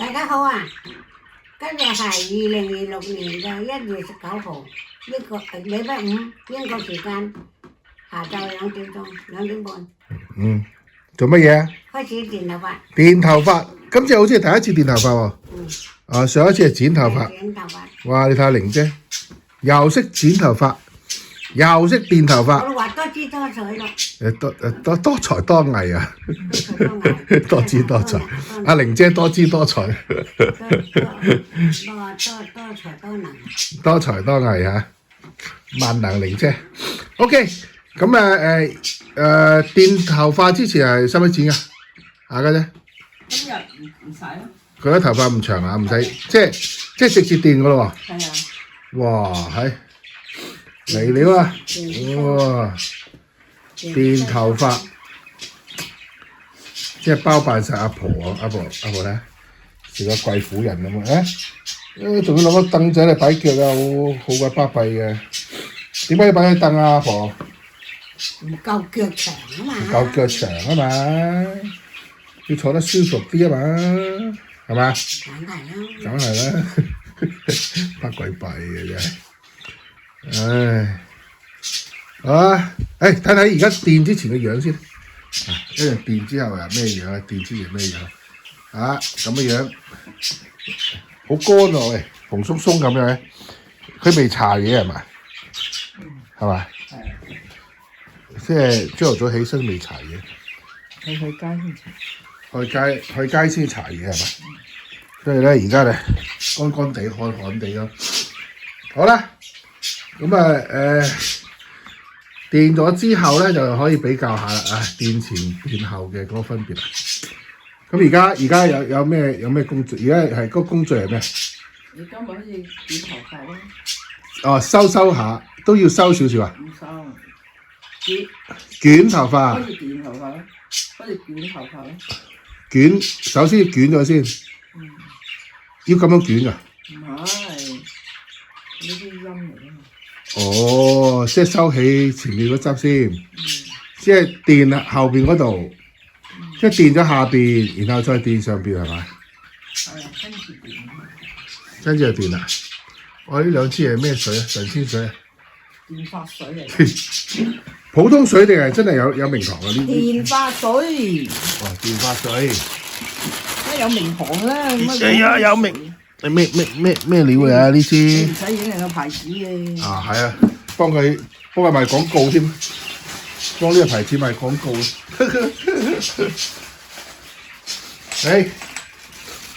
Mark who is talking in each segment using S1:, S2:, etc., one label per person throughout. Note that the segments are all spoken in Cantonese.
S1: 大家好啊！今日係2026年嘅1月19號，禮拜五，英國時間下晝2點半。
S2: 做乜嘢啊？
S1: 開始電頭髮。
S2: 電頭髮，今次好似係第一次電頭髮喎。上一次係剪頭髮。
S1: 剪頭髮。
S2: 哇！你睇下玲姐，又識剪頭髮，又識電頭髮。
S1: 我話多姿多彩咯。
S2: 多才多藝啊！多姿多彩。
S1: 多
S2: 阿玲姐多姿多彩。多才多藝啊！萬能玲姐。OK， 咁電頭髮之前係使唔使剪㗎？家姐。
S3: 今日唔使咯。
S2: 佢啲頭髮唔長啊，唔使，即係直接電㗎咯喎。
S3: 係啊。
S2: 哇，係嚟料啊！哇，電頭髮，即係包辦晒阿婆啊！阿婆咧，似個貴婦人咁啊！仲要攞個凳仔嚟擺腳啊，好鬼巴閉嘅。點解要擺喺凳啊？阿婆？
S1: 唔夠腳長啊嘛。
S2: 唔夠腳長啊嘛，要坐得舒服啲啊嘛，係嘛？梗係啦，巴鬼閉嘅真係。唉，睇睇而家電之前嘅樣先，一陣電之後咩樣啊？電之前咩樣？咁嘅樣，好乾喎喂，蓬鬆鬆咁樣，佢未搽嘢係咪？係嘛？即係朝頭早起身未搽嘢。
S3: 去街先搽。
S2: 去街先搽嘢係咪？所以咧而家咧乾乾地、寒寒地咯。好啦。咁電咗之後咧就可以比較下啦，電前電後嘅嗰個分別啦。咁而家有咩工序？而家係嗰個工序係咩？
S3: 你今日好似剪頭髮咯。
S2: 哦，收下都要收少少啊。
S3: 唔收，
S2: 捲頭髮。
S3: 好似電頭髮咯，好似捲頭髮咯。
S2: 首先要捲咗先。要咁樣捲㗎？
S3: 唔係，呢啲陰嚟㗎嘛。
S2: 哦，即係收起前面嗰執先，即係電後邊嗰度，即係電咗下邊，然後再電上邊係咪？
S3: 係啊，跟住電。
S2: 跟住就電啦。我呢兩支係咩水啊？神仙水啊？
S3: 電髮水嚟。
S2: 普通水定係真係有名堂啊？呢啲
S3: 電髮水。
S2: 哦，電髮水。
S3: 梗係有名堂啦。
S2: 有名。咩料啊？呢支
S3: 唔使影人個牌子嘅。
S2: 係啊，幫佢賣廣告添，幫呢個牌子賣廣告。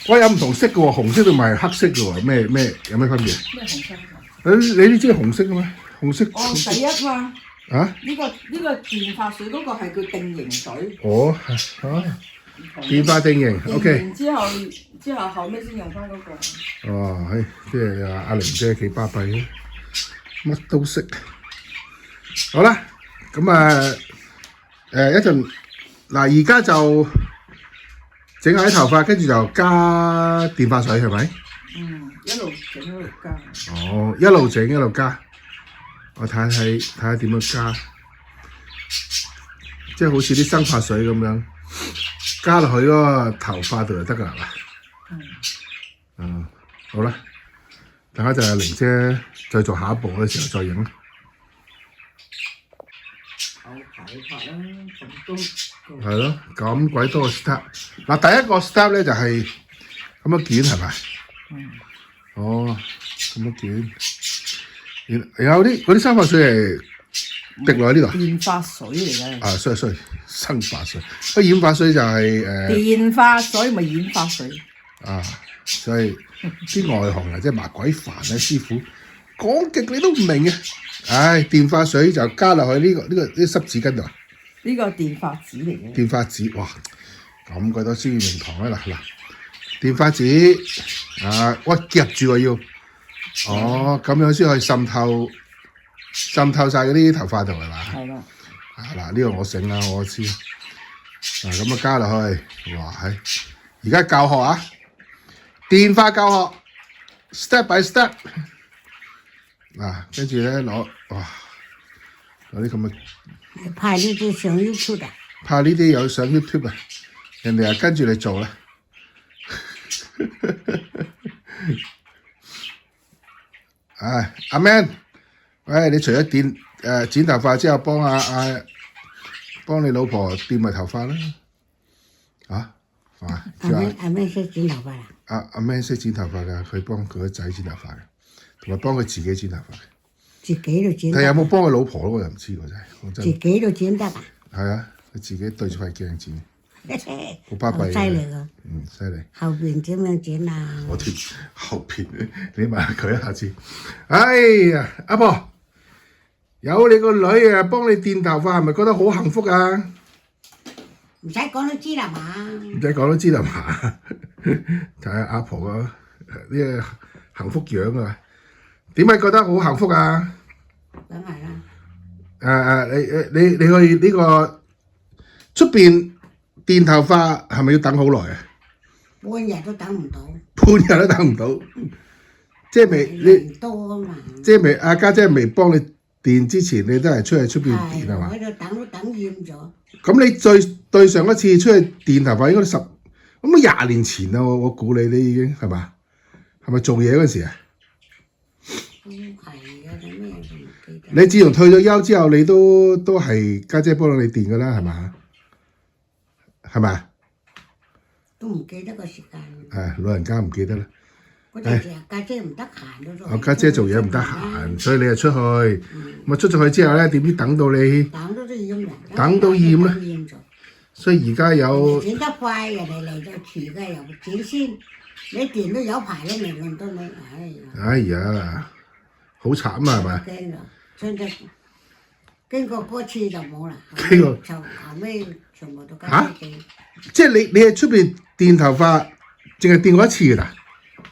S2: 喂，有唔同色嘅喎，紅色同埋黑色嘅喎，有咩分別？
S3: 咩紅色啊？
S2: 你呢支係紅色嘅咩？紅色。
S3: 哦，第一嘛。
S2: 啊？
S3: 呢個電髮水嗰個係叫定型水。
S2: 哦，電髮定型 ，OK。
S3: 之後後尾先用翻嗰個。
S2: 哦，即係阿玲姐幾巴閉嘅，乜都識。好啦，咁一陣嗱，而家就整下啲頭髮，跟住就加電髮水係咪？
S3: 一路整一路加。
S2: 哦，一路整一路加。我睇下點樣加，即係好似啲生髮水咁樣，加落去嗰個頭髮度就得㗎啦。好啦，等下就阿玲姐再做下一步嘅時候再影啦。係咯，咁鬼多個 step。嗱，第一個 step 咧就係咁樣捲係咪？哦，咁樣捲。然後嗰啲生髮水係滴落喺呢度。
S3: 電髮水嚟嘅。
S2: sorry， 生髮水。個染髮水就係
S3: 電髮水咪染髮水。
S2: 所以啲外行啊，真係麻鬼煩啊！師傅講極你都唔明嘅。電髮水就加落去呢啲濕紙巾度。
S3: 呢個電髮紙嚟嘅。
S2: 電髮紙，哇！咁鬼多專業名堂啊！嗱，電髮紙喂夾住喎要。咁樣先可以滲透晒嗰啲頭髮度係嘛？
S3: 係啦。
S2: 嗱，呢個我醒啦，我知。咁加落去，哇！而家教學啊！電髮教學 ，step by step。跟住咧攞啲咁嘅。
S1: 拍呢啲上 YouTube 啊？
S2: 拍呢啲有上 YouTube 啊，人哋跟住你做啦。阿 Man， 喂，你除咗剪頭髮之後，幫你老婆掂埋頭髮啦。
S1: 阿妹識剪頭髮啊？
S2: 阿 Man 識剪頭髮㗎，佢幫佢個仔剪頭髮嘅，同埋幫佢自己剪頭髮嘅。
S1: 自己都剪。
S2: 但係有冇幫佢老婆咯？我就唔知喎，真係。
S1: 自己都剪得啊？
S2: 係啊，佢自己對住塊鏡剪。好巴閉。
S1: 犀利㗎。
S2: 犀利。
S1: 後邊點樣剪啊？
S2: 我貼後邊，你問下佢下次。哎呀，阿婆，有你個女啊，幫你電頭髮，係咪覺得好幸福啊？
S1: 唔使講都知啦嘛。
S2: 唔使講都知啦嘛。睇下阿婆個呢個幸福樣啊！點解覺得好幸福啊？
S1: 梗係啦。
S2: 你去呢個出邊電頭髮係咪要等好耐啊？
S1: 半日都等唔到。
S2: 半日都等唔到，即係未你
S1: 多啊嘛。
S2: 即係未阿家姐未幫你電之前，你都係出去出邊電係嘛？
S1: 喺度等都等厭咗。
S2: 咁你對上一次出去電頭髮應該都咁20年前啦，我估你已經係嘛？係咪做嘢嗰陣時啊？
S1: 係啊，咩都唔記得。
S2: 你自從退咗休之後，你都係家姐幫你電㗎啦，係嘛？係咪？
S1: 都唔記得個時間。
S2: 老人家唔記得啦。
S1: 嗰陣時家姐唔得閒咯。
S2: 我家姐做嘢唔得閒，所以你就出去。咁出咗去之後咧，點知等到你
S1: 等到都厭人。
S2: 等到厭啦。所以而家有
S1: 剪得快，人哋嚟到遲嘅又剪先，你電都有排都未輪到你，
S2: 哎呀，好慘啊，係咪？
S1: 驚啦，真係經過嗰次就冇啦。
S2: 經過
S1: 就後尾全部都家姐電。
S2: 即係你喺出邊電頭髮，淨係電過一次㗎啦？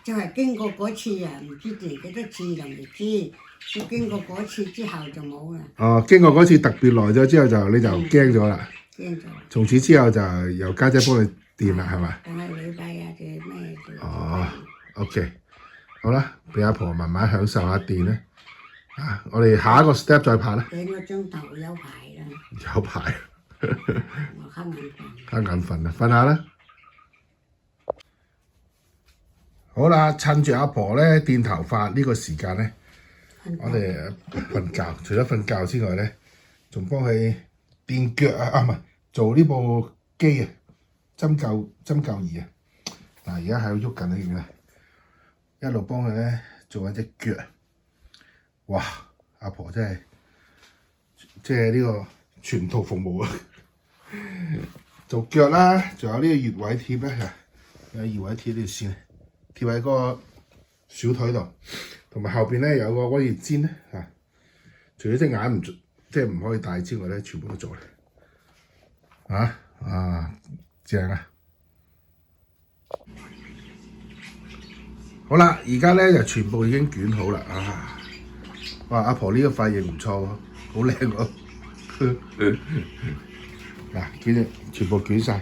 S1: 就係經過嗰次啊，唔知電幾多次就未知。要經過嗰次之後就冇啦。
S2: 哦，經過嗰次特別耐咗之後你就驚咗啦。
S1: 驚咗。
S2: 從此之後就由家姐幫你電啦，係嘛？
S1: 但係禮拜啊，定咩？
S2: 哦 ，OK， 好啦，俾阿婆慢慢享受下電啦。我哋下一個 step 再拍啦。
S1: 幾個鐘頭有排啦。
S2: 有排。
S1: 我瞌眼瞓。
S2: 瞌眼瞓啦，瞓下啦。好啦，趁住阿婆咧電頭髮呢個時間咧，我哋瞓覺。除咗瞓覺之外咧，仲幫佢電腳啊！唔係做呢部機啊，針灸儀啊。嗱，而家喺度喐緊呢邊，一路幫佢咧做一隻腳。哇！阿婆真係即係呢個全套服務啊！做腳啦，仲有呢個穴位貼咧，有穴位貼呢條線。貼喺個小腿度，同埋後邊咧有個威熱氈咧嚇。除咗隻眼即係唔可以戴之外咧，全部都做咧。正啊！好啦，而家咧就全部已經捲好啦。哇！阿婆呢個髮型唔錯喎，好靚喎。嗱，捲全部捲晒。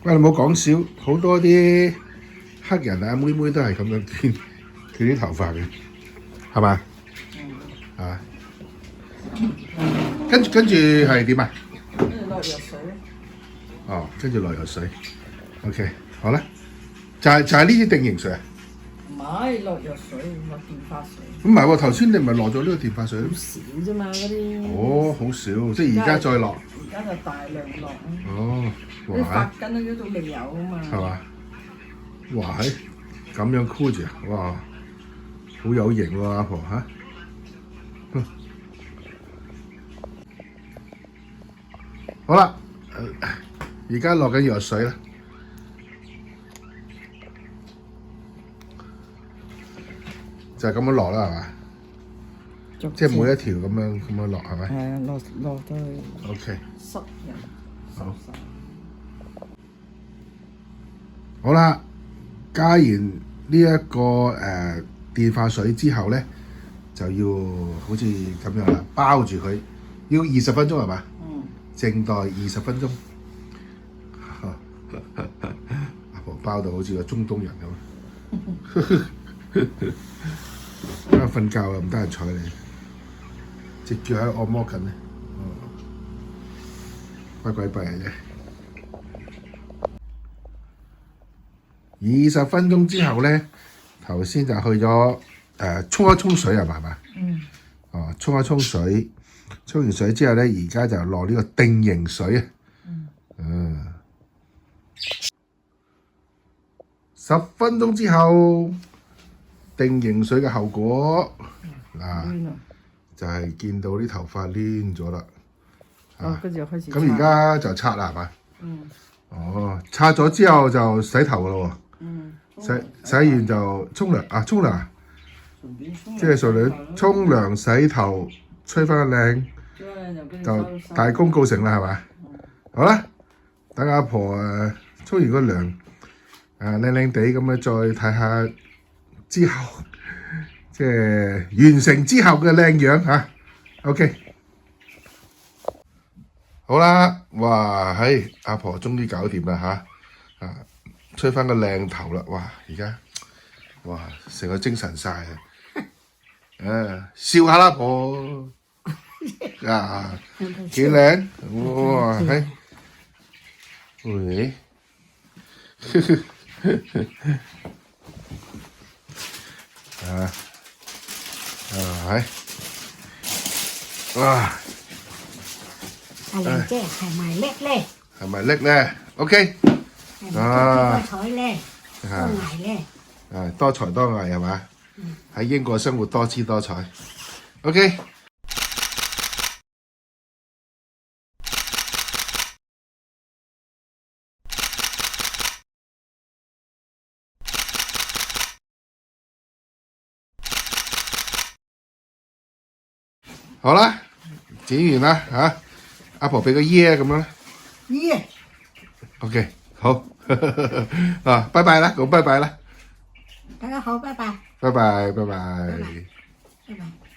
S2: 喂，你唔好講笑，好多啲黑人啊妹妹都係咁樣捲啲頭髮嘅，係嘛？跟住係點啊？
S3: 跟住落藥水。
S2: 哦，跟住落藥水。OK， 好啦，就係呢啲定型水啊？
S3: 唔係落藥水，落電髮水。
S2: 唔係喎，頭先你唔係落咗呢個電髮水？
S3: 好少啫嘛，嗰啲。
S2: 哦，好少，即係而家再落。
S3: 而家就大量落。
S2: 哦，
S3: 啲髮根嗰度未有啊嘛。
S2: 係嘛？哇！咁樣箍住啊！哇，好有型喎，阿婆嚇。好啦，而家落緊藥水啦。就係咁樣落啦，係嘛？即係每一條咁樣落，係咪？
S3: 係啊，落到去。
S2: OK。
S3: 濕人。
S2: 好。好啦，加完呢一個電髮水之後咧，就要好似咁樣啦，包住佢，要20分鐘係嘛？靜待20分鐘。阿婆包到好似個中東人咁。因為瞓覺啊，唔得閒睬你，隻腳喺度按摩緊咧，乖乖閉嘅啫。20分鐘之後咧，頭先就去咗沖一沖水係嘛？
S3: 嗯。
S2: 哦，沖一沖水，沖完水之後咧，而家就落呢個定型水啊。10分鐘之後，定型水嘅後果嗱，就係見到啲頭髮攣咗啦。
S3: 跟住又開始。
S2: 咁而家就刷啦係嘛？
S3: 嗯。
S2: 哦，刷咗之後就洗頭噶咯喎。
S3: 嗯。
S2: 洗完就沖涼啊！沖涼，即係順便沖涼洗頭，吹翻靚，就大功告成啦係嘛？好啦，等阿婆沖完個涼，靚靚地咁樣再睇下之後，即係完成之後嘅靚樣嚇。OK， 好啦，哇，阿婆終於搞掂啦嚇，吹翻個靚頭啦，哇！而家哇，成個精神晒啊！笑下啦，婆啊，幾靚哇！喂，哇！
S1: 阿玲姐係咪叻咧？
S2: 係咪叻咧 ？OK。
S1: 多彩咧，多藝咧，
S2: 多才多藝係嘛？喺英國生活多姿多彩。OK， 好啦，剪完啦嚇，阿婆俾個耶咁樣啦。
S1: 耶
S2: OK， 好拜拜啦，講拜拜啦。
S1: 大家好，拜拜。
S2: 拜拜，拜拜。
S1: 拜拜。